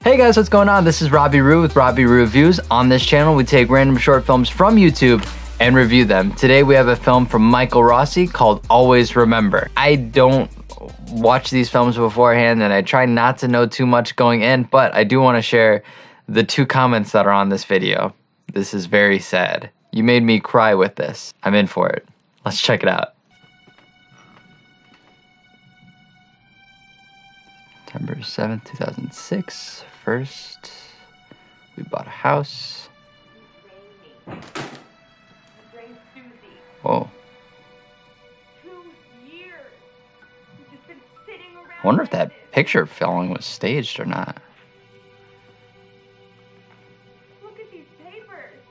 Hey guys, what's going on? This is Robbie Ruviews with Robbie Ruviews. On this channel, we take random short films from YouTube and review them. Today we have a film from Michael Rossi called Always Remember. I don't watch these films beforehand and I try not to know too much going in, but I do want to share the 2 comments that are on this video. This is very sad. You made me cry with this. I'm in for it. Let's check it out. September 7th, 2006. First, we bought a house. Whoa. 2 years. You've just been sitting around. I wonder if that picture filming was staged or not. Look at these papers.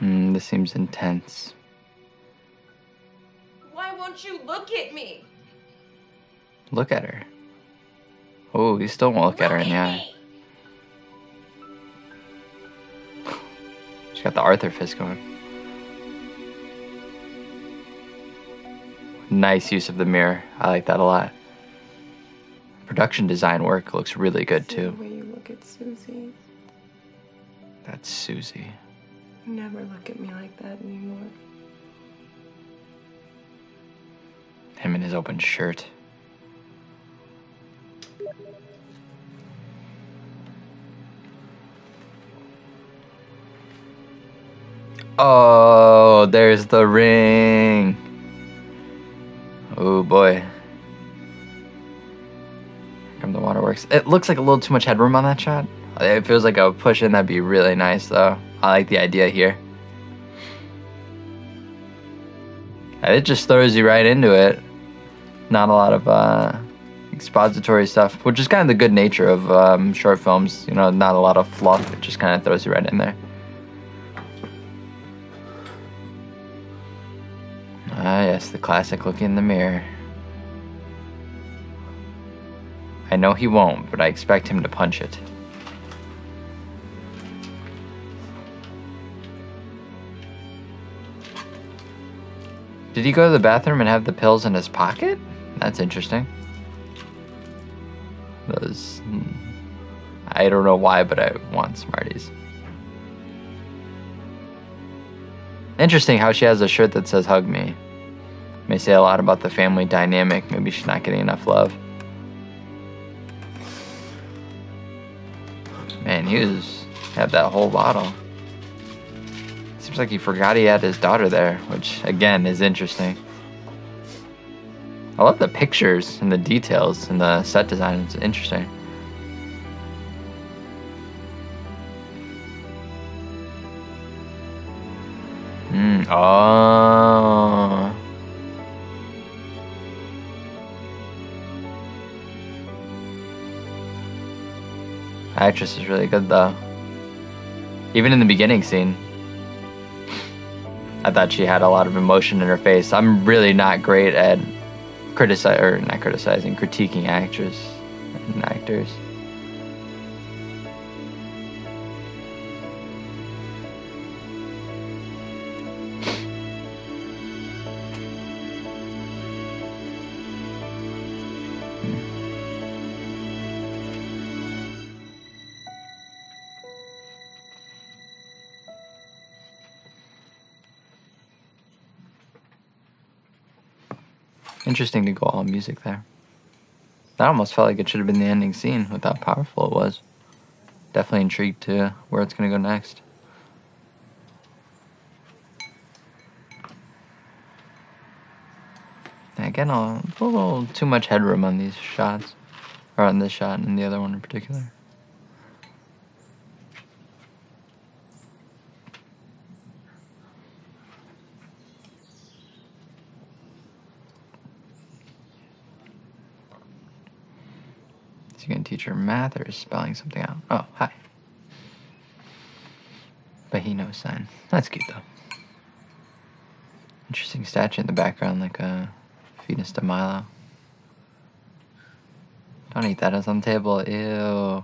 This seems intense. Why won't you look at me? Look at her. Oh, you still won't look at her in the eye. She's got the Arthur fist going. Nice use of the mirror. I like that a lot. Production design work looks really good too. The way you look at Susie. That's Susie. You never look at me like that anymore. Him in his open shirt. Oh, there's the ring. Oh boy. Here come the waterworks. It looks like a little too much headroom on that shot. It feels like a push in, that'd be really nice though. I like the idea here. It just throws you right into it. Not a lot of expository stuff, which is kind of the good nature of short films. You know, not a lot of fluff. It just kind of throws you right in there. Ah, yes, the classic look in the mirror. I know he won't, but I expect him to punch it. Did he go to the bathroom and have the pills in his pocket? That's interesting. Those... I don't know why, but I want Smarties. Interesting how she has a shirt that says hug me. May say a lot about the family dynamic. Maybe she's not getting enough love. Man, he had that whole bottle. Seems like he forgot he had his daughter there, which again is interesting. I love the pictures and the details and the set design. It's interesting. Oh. The actress is really good though. Even in the beginning scene, I thought she had a lot of emotion in her face. I'm really not great at critiquing actors and actors. Interesting to go all music there. That almost felt like it should have been the ending scene with how powerful it was. Definitely intrigued to where it's going to go next. And again, a little too much headroom on these shots. Or on this shot and the other one in particular. Is he going to teach her math or is spelling something out? Oh, hi. But he knows sign. That's cute though. Interesting statue in the background, like a fetus de Milo. Don't eat that, it's on the table. Ew.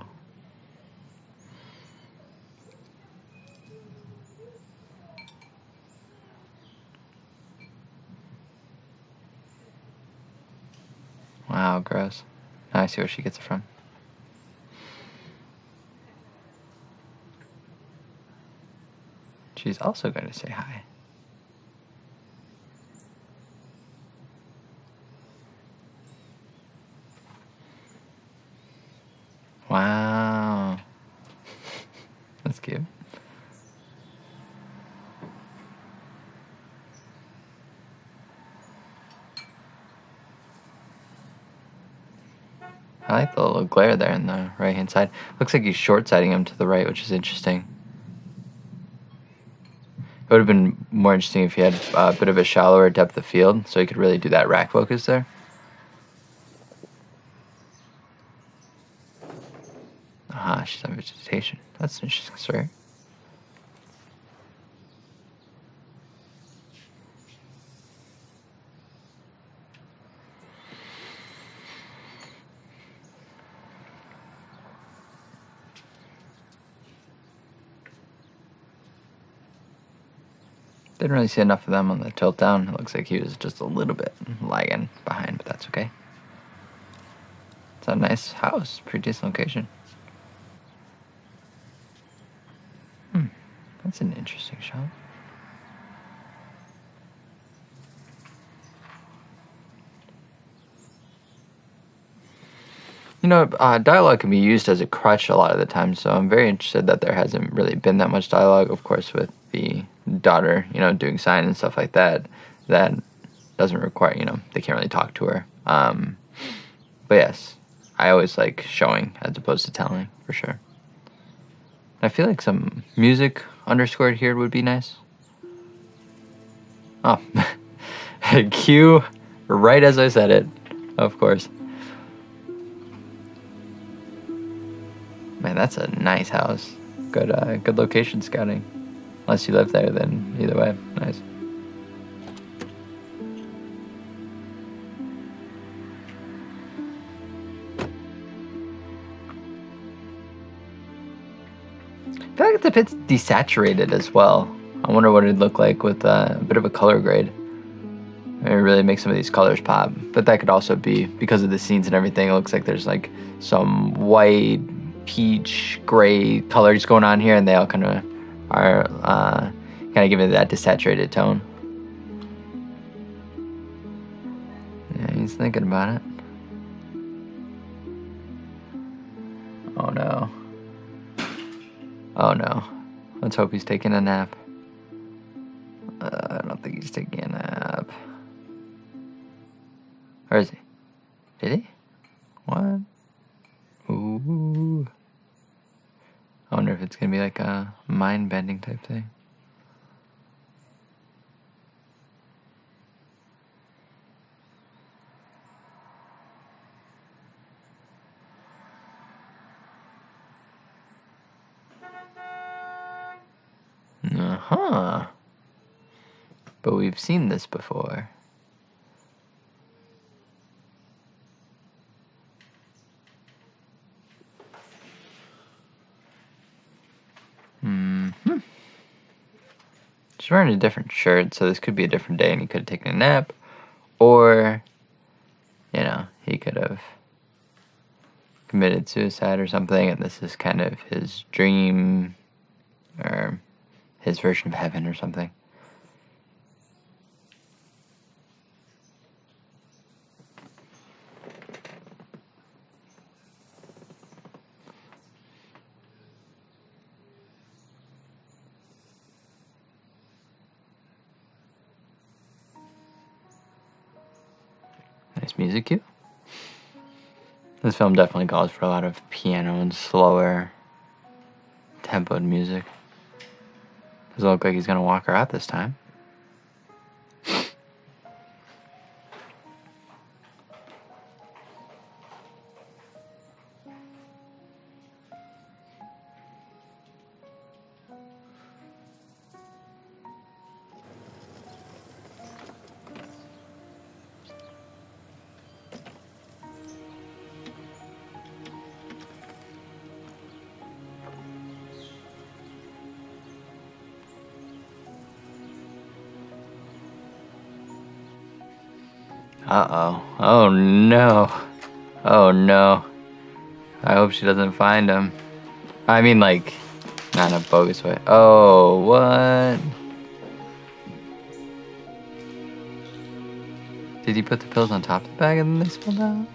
Wow. Oh, gross. Now I see where she gets it from. She's also going to say hi. Wow. That's cute. I like the little glare there in the right-hand side. Looks like he's short-sighting him to the right, which is interesting. It would have been more interesting if he had a bit of a shallower depth of field, so he could really do that rack focus there. Aha, she's on vegetation. That's an interesting story. Didn't really see enough of them on the tilt down. It looks like he was just a little bit lagging behind, but that's okay. It's a nice house, pretty decent location. That's an interesting shot. You know, dialogue can be used as a crutch a lot of the time, so I'm very interested that there hasn't really been that much dialogue, of course, with the daughter, you know, doing sign and stuff like that. That doesn't require, you know, they can't really talk to her. But yes, I always like showing as opposed to telling, for sure. I feel like some music underscored here would be nice. Oh, cue right as I said it, of course. Man, that's a nice house. Good location scouting. Unless you live there, then either way, nice. I feel like it's a bit desaturated as well. I wonder what it'd look like with a bit of a color grade. It really makes some of these colors pop. But that could also be because of the scenes and everything. It looks like there's like some white, peach, gray colors going on here, and they all kind of are kind of giving it that desaturated tone. Yeah, he's thinking about it. Oh no. Oh no. Let's hope he's taking a nap. I don't think he's taking a nap. Or is he? Did he? What? Ooh. I wonder if it's gonna be like a mind-bending type thing. Uh-huh. But we've seen this before. She's wearing a different shirt, so this could be a different day and he could have taken a nap. Or, you know, he could have committed suicide or something, and this is kind of his dream or his version of heaven or something. Nice music cue. This film definitely calls for a lot of piano and slower tempoed music. Doesn't look like he's gonna walk her out this time. Uh-oh. Oh no. Oh no. I hope she doesn't find him. I mean, like, not in a bogus way. Oh, what? Did he put the pills on top of the bag and then they spilled out?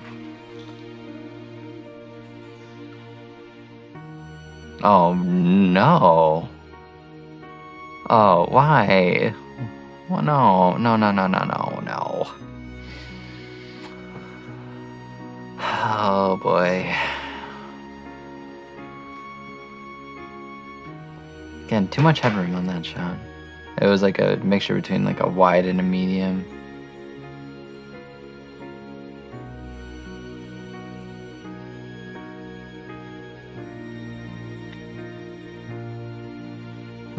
Oh no. Oh, why? Well, no. Oh boy. Again, too much headroom on that shot. It was like a mixture between like a wide and a medium.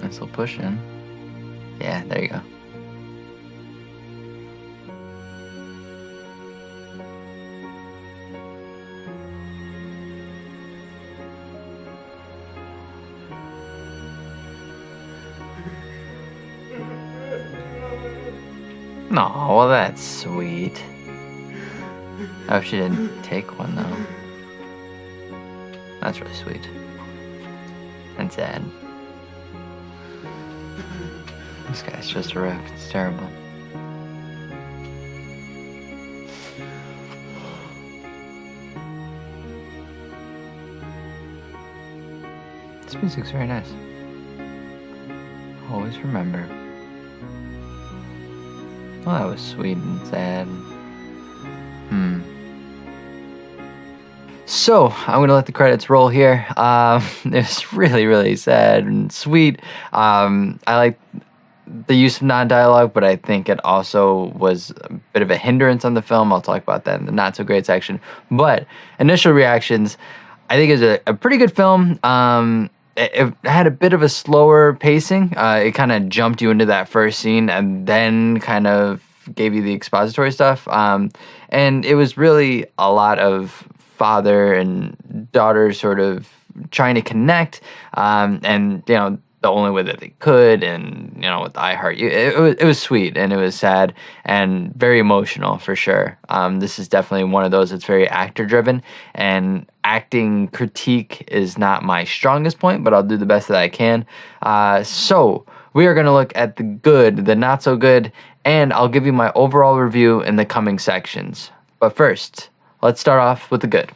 Nice little push in. Yeah, there you go. No, well that's sweet. I hope she didn't take one though. That's really sweet. And sad. This guy's just a wreck. It's terrible. This music's very nice. Always remember. Oh, that was sweet and sad. So, I'm going to let the credits roll here. It's really, really sad and sweet. I like the use of non-dialogue, but I think it also was a bit of a hindrance on the film. I'll talk about that in the not-so-great section. But initial reactions, I think it's a pretty good film. It had a bit of a slower pacing. It kind of jumped you into that first scene and then kind of gave you the expository stuff. And it was really a lot of father and daughter sort of trying to connect. And, you know, the only way that they could, and, you know, with I Heart You, it was sweet and it was sad and very emotional for sure. This is definitely one of those that's very actor driven, and acting critique is not my strongest point, but I'll do the best that I can. So we are going to look at the good, the not so good, and I'll give you my overall review in the coming sections. But first, let's start off with the good.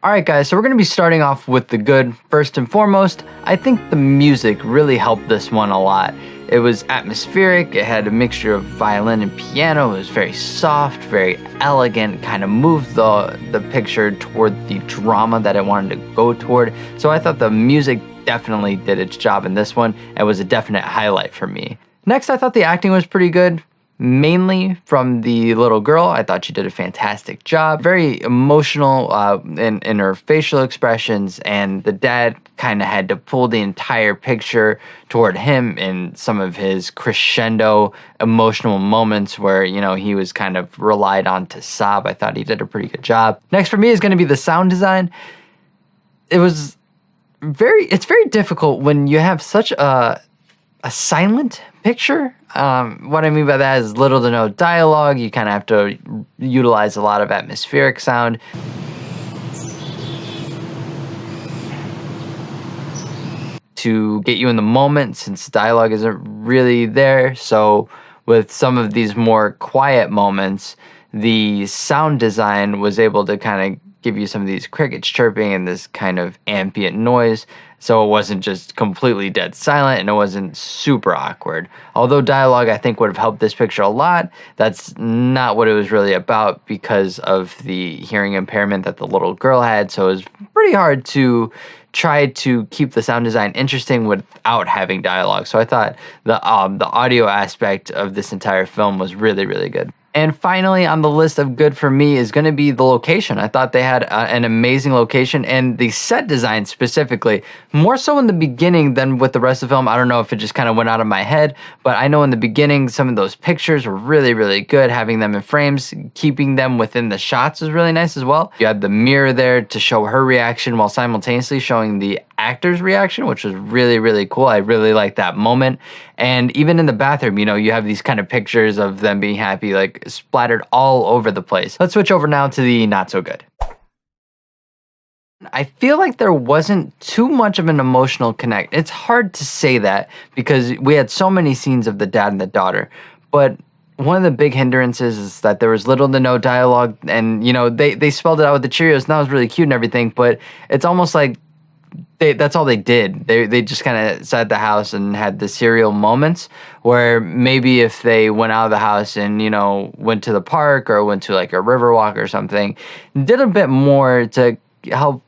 Alright guys, so we're going to be starting off with the good. First and foremost, I think the music really helped this one a lot. It was atmospheric, it had a mixture of violin and piano, it was very soft, very elegant, kind of moved the picture toward the drama that I wanted to go toward. So I thought the music definitely did its job in this one and was a definite highlight for me. Next, I thought the acting was pretty good. Mainly from the little girl. I thought she did a fantastic job. Very emotional in her facial expressions, and the dad kind of had to pull the entire picture toward him in some of his crescendo emotional moments where, you know, he was kind of relied on to sob. I thought he did a pretty good job. Next for me is going to be the sound design. It's very difficult when you have such a silent picture. What I mean by that is little to no dialogue. You kind of have to utilize a lot of atmospheric sound. To get you in the moment, since dialogue isn't really there. So with some of these more quiet moments, the sound design was able to kind of give you some of these crickets chirping and this kind of ambient noise. So it wasn't just completely dead silent and it wasn't super awkward. Although dialogue, I think, would have helped this picture a lot, that's not what it was really about because of the hearing impairment that the little girl had. So it was pretty hard to try to keep the sound design interesting without having dialogue. So I thought the audio aspect of this entire film was really, really good. And finally on the list of good for me is going to be the location. I thought they had an amazing location, and the set design specifically, more so in the beginning than with the rest of the film. I don't know if it just kind of went out of my head, but I know in the beginning some of those pictures were really, really good. Having them in frames, keeping them within the shots was really nice as well. You had the mirror there to show her reaction while simultaneously showing the actor's reaction, which was really, really cool. I really liked that moment. And even in the bathroom, you know, you have these kind of pictures of them being happy, like splattered all over the place. Let's switch over now to the not so good. I feel like there wasn't too much of an emotional connect. It's hard to say that because we had so many scenes of the dad and the daughter, but one of the big hindrances is that there was little to no dialogue, and you know they spelled it out with the Cheerios, and that was really cute and everything, but it's almost like that's all they did. They just kind of sat at the house and had the serial moments where maybe if they went out of the house and, you know, went to the park or went to like a river walk or something, did a bit more to help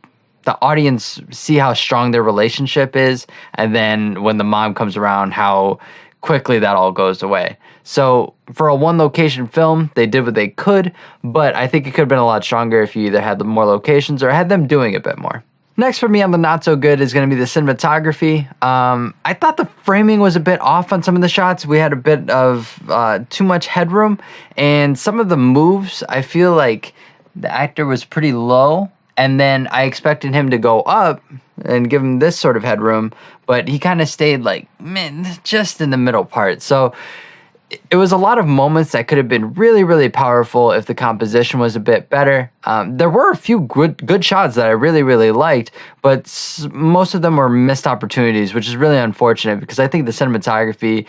the audience see how strong their relationship is, and then when the mom comes around, how quickly that all goes away. So for a one location film, they did what they could, but I think it could have been a lot stronger if you either had more locations or had them doing a bit more. Next for me on the not so good is going to be the cinematography. I thought the framing was a bit off on some of the shots. We had a bit of too much headroom, and some of the moves, I feel like the actor was pretty low, and then I expected him to go up and give him this sort of headroom, but he kind of stayed like, man, just in the middle part. So it was a lot of moments that could have been really, really powerful if the composition was a bit better. There were a few good shots that I really, really liked, but most of them were missed opportunities, which is really unfortunate because I think the cinematography,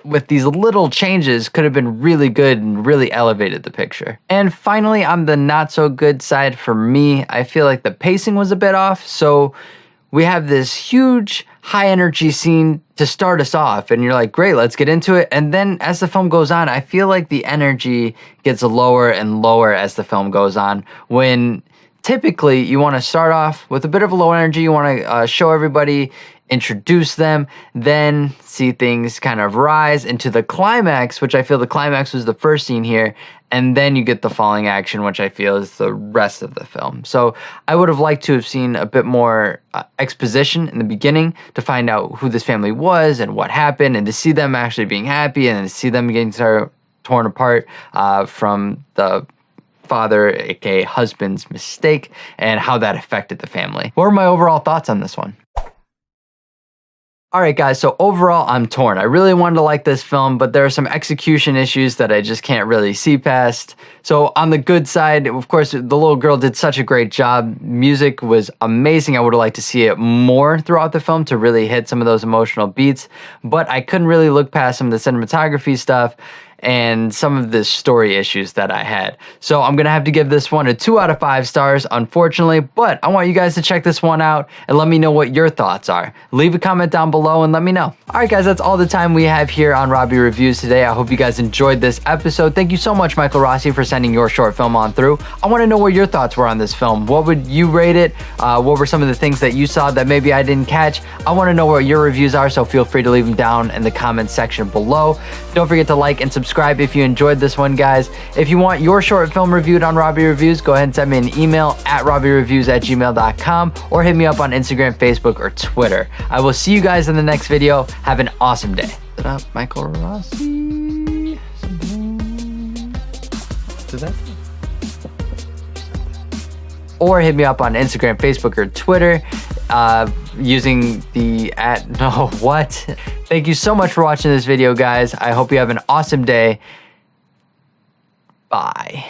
with these little changes, could have been really good and really elevated the picture. And finally, on the not so good side for me, I feel like the pacing was a bit off. So we have this huge high energy scene to start us off, and you're like, great, let's get into it. And then as the film goes on, I feel like the energy gets lower and lower as the film goes on, when typically you want to start off with a bit of a low energy. You want to show everybody, introduce them, then see things kind of rise into the climax, which I feel the climax was the first scene here, and then you get the falling action, which I feel is the rest of the film. So I would have liked to have seen a bit more exposition in the beginning to find out who this family was and what happened, and to see them actually being happy, and to see them getting torn apart from the father, aka husband's mistake, and how that affected the family. What were my overall thoughts on this one? Alright guys, so overall I'm torn. I really wanted to like this film, but there are some execution issues that I just can't really see past. So on the good side, of course, the little girl did such a great job. Music was amazing. I would have liked to see it more throughout the film to really hit some of those emotional beats, but I couldn't really look past some of the cinematography stuff and some of the story issues that I had. So I'm gonna have to give this one a 2 out of 5 stars, unfortunately, but I want you guys to check this one out and let me know what your thoughts are. Leave a comment down below and let me know. All right guys, that's all the time we have here on Robbie Reviews today. I hope you guys enjoyed this episode. Thank you so much, Michael Rossi, for sending your short film on through. I wanna know what your thoughts were on this film. What would you rate it? What were some of the things that you saw that maybe I didn't catch? I wanna know what your reviews are, so feel free to leave them down in the comments section below. Don't forget to like and subscribe if you enjoyed this one, guys. If you want your short film reviewed on Robbie Reviews, go ahead and send me an email at robbiereviews@gmail.com or hit me up on Instagram, Facebook, or Twitter. I will see you guys in the next video. Have an awesome day. Shut up, Michael Rossi. Do that. Or hit me up on Instagram, Facebook, or Twitter using the what? Thank you so much for watching this video, guys. I hope you have an awesome day. Bye.